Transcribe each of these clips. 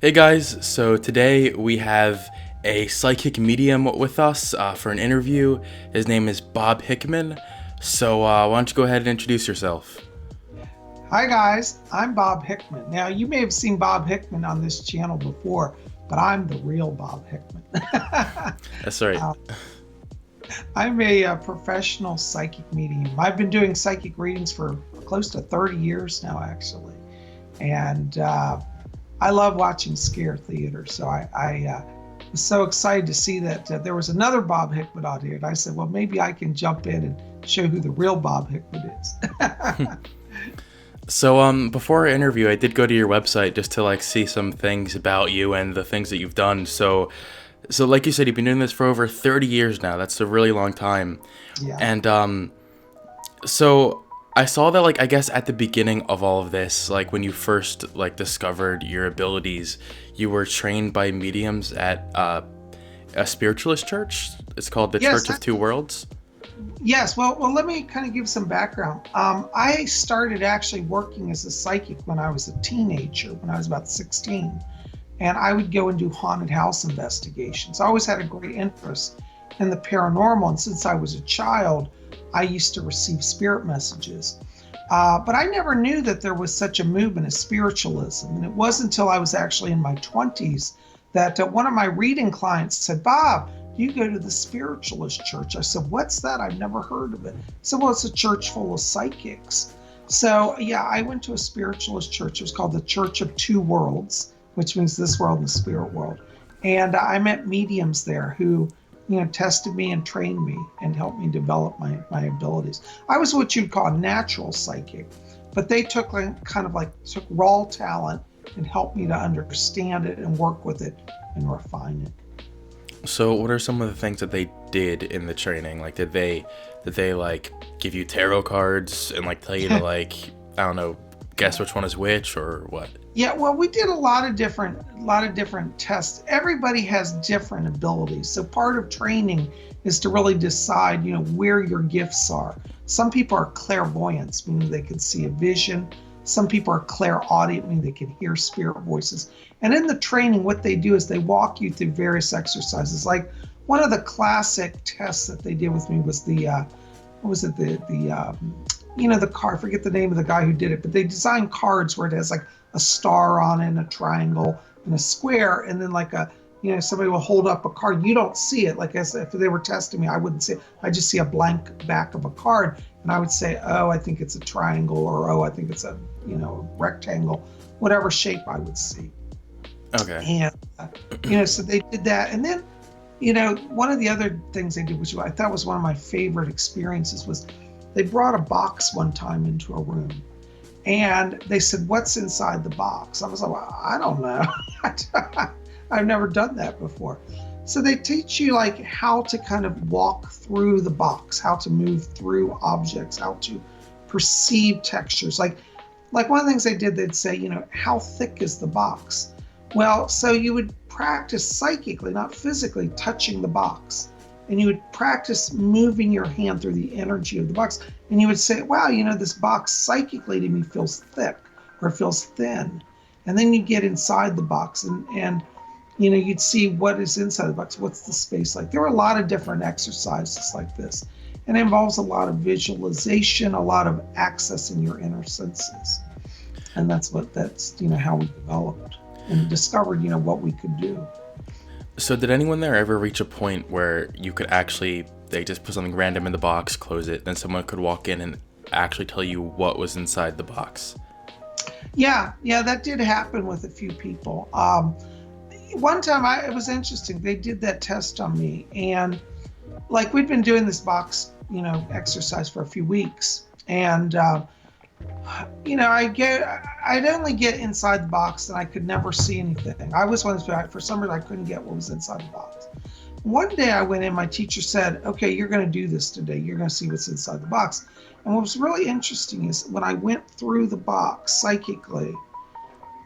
Hey guys, so today we have a psychic medium with us for an interview. His name is Bob Hickman. So why don't you go ahead and introduce yourself? Hi guys, I'm Bob Hickman. Now you may have seen Bob Hickman on this channel before, but I'm the real Bob Hickman. That's right. Uh, I'm a professional psychic medium. I've been doing psychic readings for close to 30 years now, actually. And I love watching ScareTheater. So I was so excited to see that there was another Bob Hickman on here. And I said, well, maybe I can jump in and show who the real Bob Hickman is. So before our interview, I did go to your website just to see some things about you and the things that you've done. So like you said, you've been doing this for over 30 years now. That's a really long time. Yeah. And so I saw that I guess at the beginning of all of this, when you first discovered your abilities, you were trained by mediums at a spiritualist church. It's called the Yes, Church of Two Worlds. Yes, well, let me kind of give some background. I started actually working as a psychic when I was a teenager, when I was about 16, and I would go and do haunted house investigations. I always had a great interest in the paranormal, and since I was a child, I used to receive spirit messages. But I never knew that there was such a movement as spiritualism, and it wasn't until I was actually in my 20s that one of my reading clients said, Bob, you go to the spiritualist church. I said, what's that? I've never heard of it. So, well, it's a church full of psychics. So, yeah, I went to a spiritualist church. It was called the Church of Two Worlds, which means this world and the spirit world. And I met mediums there who, tested me and trained me and helped me develop my abilities. I was what you'd call a natural psychic, but they took took raw talent and helped me to understand it and work with it and refine it. So what are some of the things that they did in the training? Did they give you tarot cards and tell you to I don't know, guess which one is which or what? Yeah, well, we did a lot of different tests. Everybody has different abilities. So part of training is to really decide, where your gifts are. Some people are clairvoyants, meaning they can see a vision. Some people are clairaudient, meaning they can hear spirit voices. And in the training, what they do is they walk you through various exercises. Like one of the classic tests that they did with me was what was it? The card, I forget the name of the guy who did it, but they designed cards where it has a star on it, and a triangle and a square, and then somebody will hold up a card. You don't see it. As if they were testing me, I wouldn't see it. I just see a blank back of a card, and I would say, oh, I think it's a triangle, or oh, I think it's a rectangle, whatever shape I would see. Okay. And so they did that, and then one of the other things they did, which I thought was one of my favorite experiences, was they brought a box one time into a room, and they said, what's inside the box? I was like, well, I don't know. I've never done that before. So they teach you how to kind of walk through the box, how to move through objects, how to perceive textures. Like one of the things they did, they'd say, how thick is the box? Well, so you would practice psychically, not physically, touching the box. And you would practice moving your hand through the energy of the box. And you would say, wow, this box psychically to me feels thick or feels thin. And then you get inside the box and you'd see what is inside the box. What's the space like? There were a lot of different exercises like this. And it involves a lot of visualization, a lot of accessing your inner senses. And that's how we developed and discovered, what we could do. So did anyone there ever reach a point where you could they just put something random in the box, close it, then someone could walk in and actually tell you what was inside the box? Yeah, that did happen with a few people. One time it was interesting. They did that test on me, and we'd been doing this box, exercise for a few weeks, and I'd only get inside the box and I could never see anything. I was one of those, for some reason I couldn't get what was inside the box. One day I went in, my teacher said, okay, you're going to do this today. You're going to see what's inside the box. And what was really interesting is when I went through the box psychically,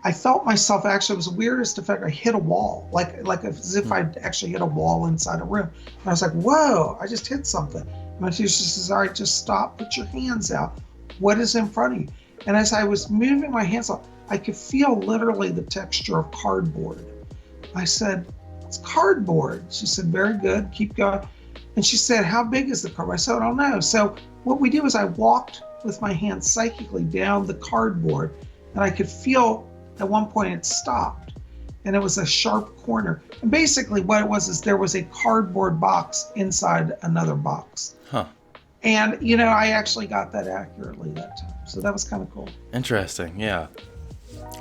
I felt myself actually, it was the weirdest effect. I hit a wall, as if I'd actually hit a wall inside a room. And I was like, whoa, I just hit something. And my teacher says, all right, just stop, put your hands out. What is in front of you? And as I was moving my hands out, I could feel literally the texture of cardboard. I said, it's cardboard. She said, very good, keep going. And she said, how big is the cardboard? I said, I don't know. So what we do is I walked with my hand psychically down the cardboard, and I could feel at one point it stopped, and it was a sharp corner. And basically what it was is there was a cardboard box inside another box. Huh. And, I actually got that accurately that time. So that was kind of cool. Interesting, yeah.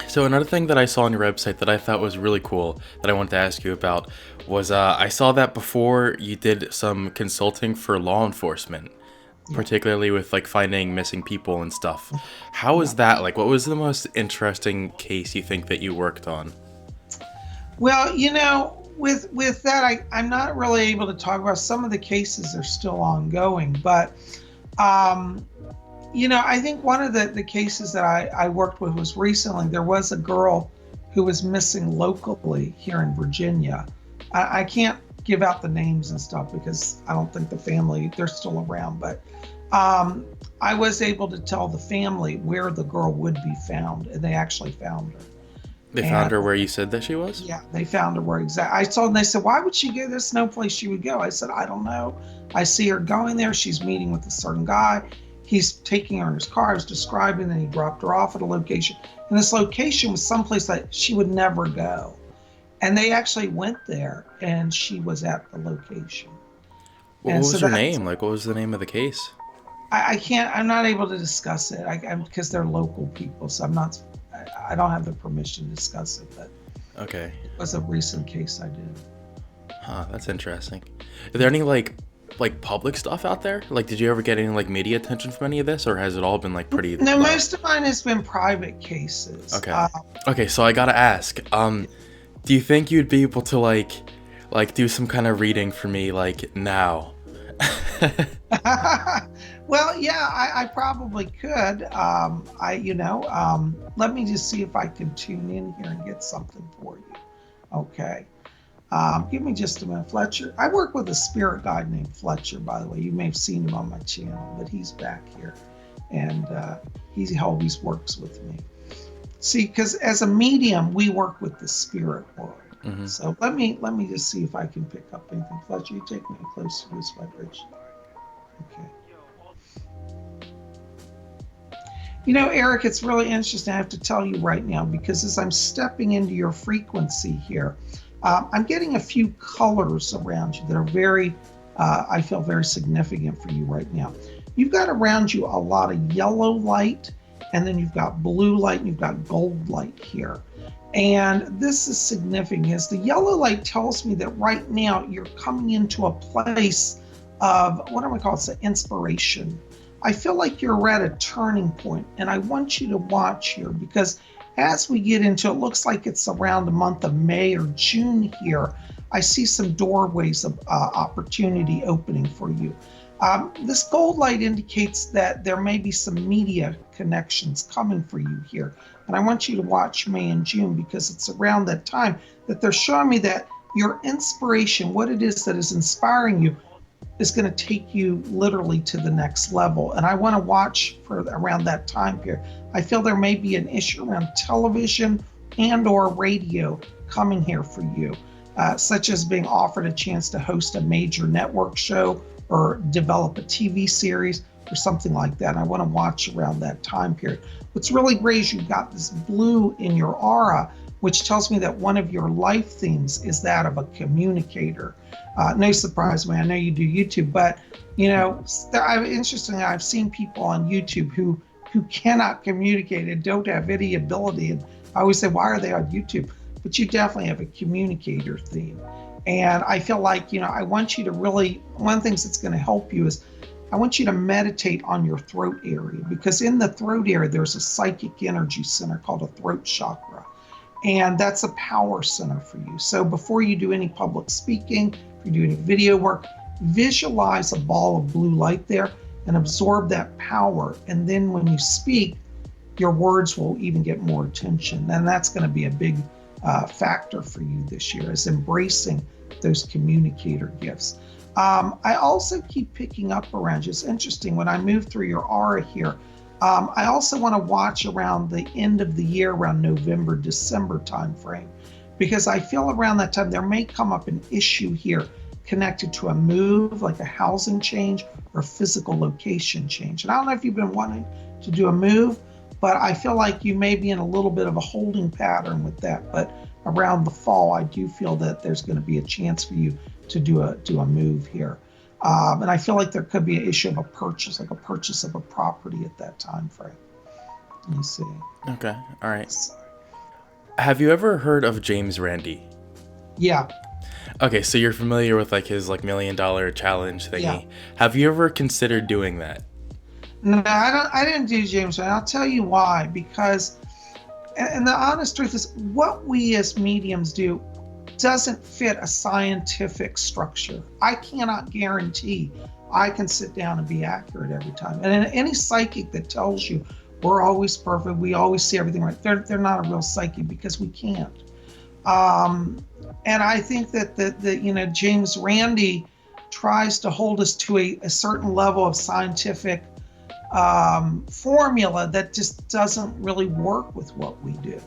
So another thing that I saw on your website that I thought was really cool that I wanted to ask you about was I saw that before you did some consulting for law enforcement, particularly with like finding missing people and stuff. How was that? Like, what was the most interesting case you think that you worked on? Well, with that, I'm not really able to talk about. Some of the cases are still ongoing, but I think one of the cases that I worked with was recently. There was a girl who was missing locally here in Virginia. I can't give out the names and stuff because I don't think the family, they're still around, but I was able to tell the family where the girl would be found, and they actually found her. They found her where you said that she was? Yeah, they found her where exactly. I told them, they said, why would she go? There's no place she would go. I said, I don't know. I see her going there. She's meeting with a certain guy. He's taking her in his car. I was describing, and he dropped her off at a location. And this location was someplace that she would never go. And they actually went there, and she was at the location. What was her name? Like, what was the name of the case? I'm not able to discuss it because they're local people. So I don't have the permission to discuss it, but okay. It was a recent case I did. Huh, that's interesting. Are there any like public stuff out there? Like, did you ever get any like media attention from any of this, or has it all been like pretty No, low? most of mine has been private cases. Okay. Okay, so I gotta ask, do you think you'd be able to like do some kind of reading for me like now? Well, yeah, I probably could. Let me just see if I can tune in here and get something for you. Okay. Give me just a minute, Fletcher. I work with a spirit guide named Fletcher, by the way. You may have seen him on my channel, but he's back here, and he always works with me. See, because as a medium, we work with the spirit world. Mm-hmm. So let me just see if I can pick up anything. Fletcher, you take me close to this vibration. Okay. Eric, it's really interesting. I have to tell you right now, because as I'm stepping into your frequency here, I'm getting a few colors around you that are very, I feel very significant for you right now. You've got around you a lot of yellow light, and then you've got blue light, and you've got gold light here. And this is significant because the yellow light tells me that right now you're coming into a place of, what do I call it? It's an inspiration. I feel like you're at a turning point, and I want you to watch here, because as we get into it, looks like it's around the month of May or June here, I see some doorways of opportunity opening for you. This gold light indicates that there may be some media connections coming for you here. And I want you to watch May and June, because it's around that time that they're showing me that your inspiration, what it is that is inspiring you, is going to take you literally to the next level. And I want to watch for around that time period. I feel there may be an issue around television and or radio coming here for you, such as being offered a chance to host a major network show or develop a TV series or something like that. I want to watch around that time period. What's really great is you've got this blue in your aura, which tells me that one of your life themes is that of a communicator. No surprise, man, I know you do YouTube, but interestingly, I've seen people on YouTube who cannot communicate and don't have any ability. And I always say, why are they on YouTube? But you definitely have a communicator theme. And I feel like, I want you to really, one of the things that's going to help you is I want you to meditate on your throat area, because in the throat area, there's a psychic energy center called a throat chakra. And that's a power center for you. So before you do any public speaking, if you do any video work, visualize a ball of blue light there and absorb that power. And then when you speak, your words will even get more attention. And that's going to be a big factor for you this year, is embracing those communicator gifts. I also keep picking up around you. It's interesting, when I move through your aura here, I also want to watch around the end of the year, around November, December timeframe, because I feel around that time there may come up an issue here connected to a move, like a housing change or physical location change. And I don't know if you've been wanting to do a move, but I feel like you may be in a little bit of a holding pattern with that. But around the fall, I do feel that there's going to be a chance for you to do a move here. And I feel like there could be an issue of a purchase, like a purchase of a property at that time frame. Let me see. Okay. All right. Have you ever heard of James Randi? Yeah, Okay, so you're familiar with like his like $1 million challenge thingy. yeah. Have you ever considered doing that? No, I don't. I didn't do James, and I'll tell you why. Because, and the honest truth is, what we as mediums do doesn't fit a scientific structure. I cannot guarantee I can sit down and be accurate every time. And any psychic that tells you we're always perfect, we always see everything right, they're not a real psychic because we can't. And I think that James Randi tries to hold us to a certain level of scientific formula that just doesn't really work with what we do.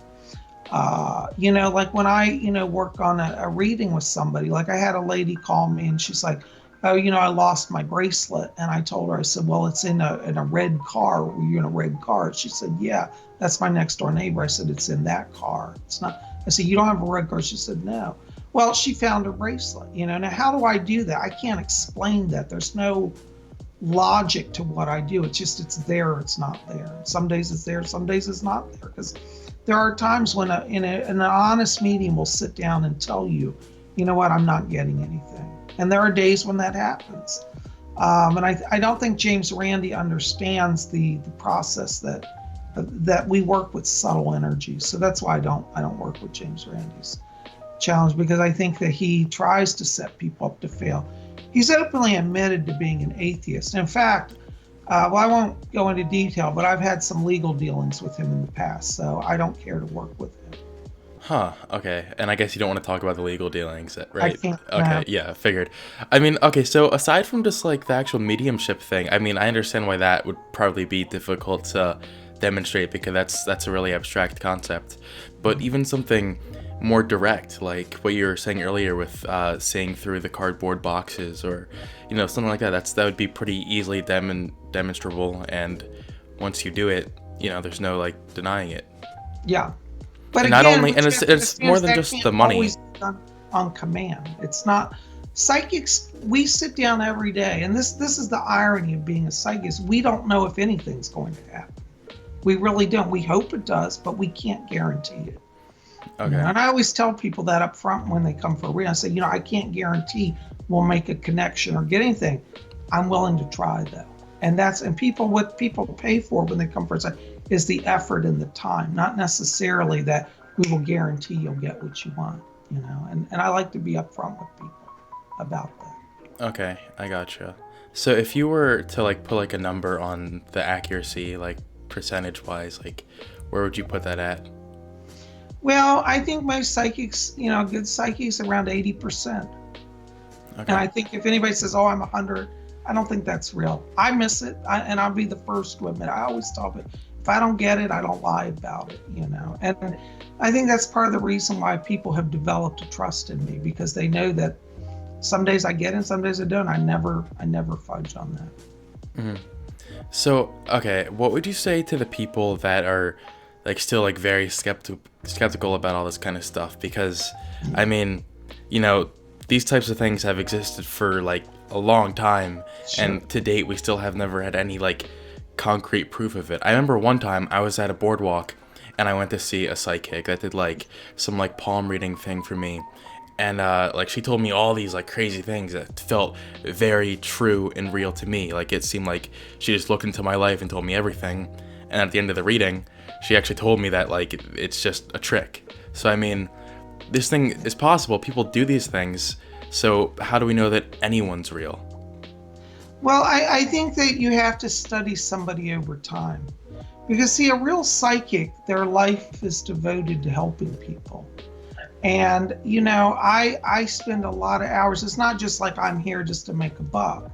Like when I, work on a reading with somebody, like I had a lady call me and she's like, oh, I lost my bracelet. And I told her, I said, well, it's in a red car. Were you in a red car? She said, yeah, that's my next door neighbor. I said, it's in that car. It's not. I said, you don't have a red car? She said, no. Well, she found a bracelet, Now, how do I do that? I can't explain that. There's no logic to what I do. It's just, it's there, it's not there. Some days it's there, some days it's not there. Because there are times when an honest medium will sit down and tell you, you know what, I'm not getting anything. And there are days when that happens. And I don't think James Randi understands the process that we work with subtle energies. So that's why I don't work with James Randi's challenge, because I think that he tries to set people up to fail. He's openly admitted to being an atheist. In fact, I won't go into detail, but I've had some legal dealings with him in the past, so I don't care to work with him. Huh, okay. And I guess you don't want to talk about the legal dealings, right? I can't. Okay, No. yeah, figured. I mean, okay, so aside from just like the actual mediumship thing, I mean, I understand why that would probably be difficult to demonstrate because that's a really abstract concept. But even something more direct, like what you were saying earlier with seeing through the cardboard boxes or, something like that, that would be pretty easily demonstrable. And once you do it, there's no like denying it. Yeah. But And again, not only, and it's more than that just can't the money. always be done on command. It's not psychics. We sit down every day, and this is the irony of being a psychic. Is we don't know if anything's going to happen. We really don't. We hope it does, but we can't guarantee it. Okay. And I always tell people that up front when they come for a reading. I say, I can't guarantee we'll make a connection or get anything. I'm willing to try though. And what people pay for when they come for a session is the effort and the time, not necessarily that we will guarantee you'll get what you want, And I like to be upfront with people about that. Okay, I gotcha. So if you were to like put like a number on the accuracy, like percentage wise, like where would you put that at? Well, I think most psychics, good psychics around 80%. And Okay. I think if anybody says, oh, I'm 100, I don't think that's real. I miss it. And I'll be the first to admit, I always tell people, if I don't get it, I don't lie about it, And I think that's part of the reason why people have developed a trust in me, because they know that some days I get it, some days I don't. I never fudge on that. Mhm. So, okay, what would you say to the people that are like still like very skeptical about all this kind of stuff? Because I mean, these types of things have existed for like a long time, Sure. and to date we still have never had any like concrete proof of it. I remember one time I was at a boardwalk and I went to see a psychic that did like some like palm reading thing for me. And like she told me all these like crazy things that felt very true and real to me. Like it seemed like she just looked into my life and told me everything. And at the end of the reading, she actually told me that like it's just a trick. So I mean, this thing is possible. People do these things. So how do we know that anyone's real? Well, I think that you have to study somebody over time. Because, see, a real psychic, their life is devoted to helping people. And, I spend a lot of hours. It's not just like I'm here just to make a buck.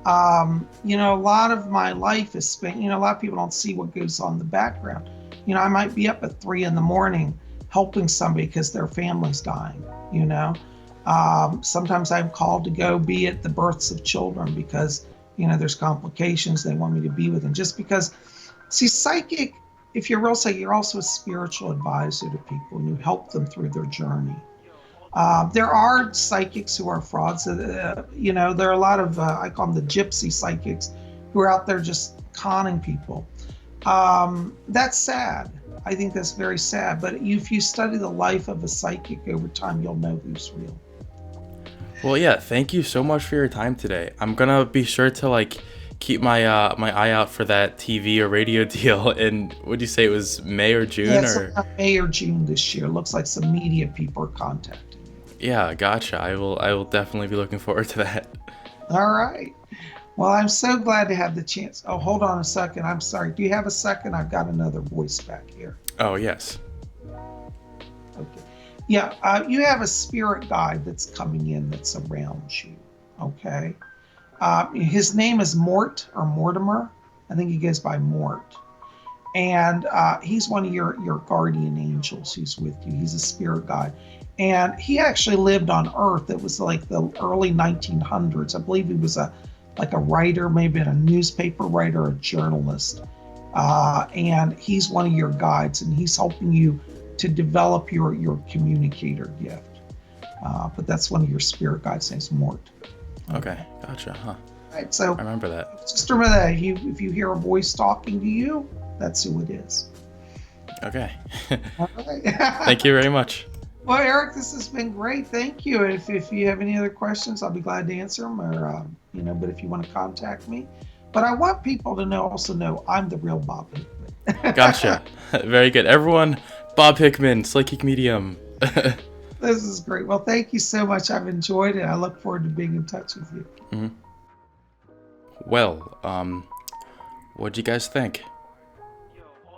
A lot of my life is spent, a lot of people don't see what goes on in the background. I might be up at 3 in the morning helping somebody because their family's dying, you know. Sometimes I'm called to go be at the births of children because, there's complications they want me to be with. And just because, see, psychic, if you're real psychic, you're also a spiritual advisor to people and you help them through their journey. There are psychics who are frauds. There are a lot of, I call them the gypsy psychics, who are out there just conning people. That's sad. I think that's very sad. But if you study the life of a psychic over time, you'll know who's real. Well, yeah, thank you so much for your time today. I'm gonna be sure to like keep my eye out for that TV or radio deal. And would you say it was May or Yeah, June it's or? around May or June this year. Looks like some media people are contacting you. Yeah, gotcha. I will definitely be looking forward to that. All right. Well, I'm so glad to have the chance. Oh, hold on a second. I'm sorry. Do you have a second? I've got another voice back here. Oh yes. Okay. Yeah, you have a spirit guide that's coming in that's around you. Okay. His name is Mort or Mortimer. I think he goes by Mort. And he's one of your guardian angels who's with you. He's a spirit guide. And he actually lived on Earth. It was like the early 1900s. I believe he was like a writer, maybe a newspaper writer, a journalist. And he's one of your guides, and he's helping you to develop your communicator gift. But that's one of your spirit guides. His name's Mort. Okay, gotcha. Huh. Right. So I remember that. just remember that if you hear a voice talking to you, that's who it is. Okay. All right. Thank you very much. Well, Eric, this has been great. Thank you. If you have any other questions, I'll be glad to answer them. Or but if you want to contact me, but I want people to also know I'm the real Bob Hickman. Gotcha. Very good. Everyone, Bob Hickman, Psychic Medium. This is great. Well, thank you so much. I've enjoyed it. I look forward to being in touch with you. Well, what'd you guys think?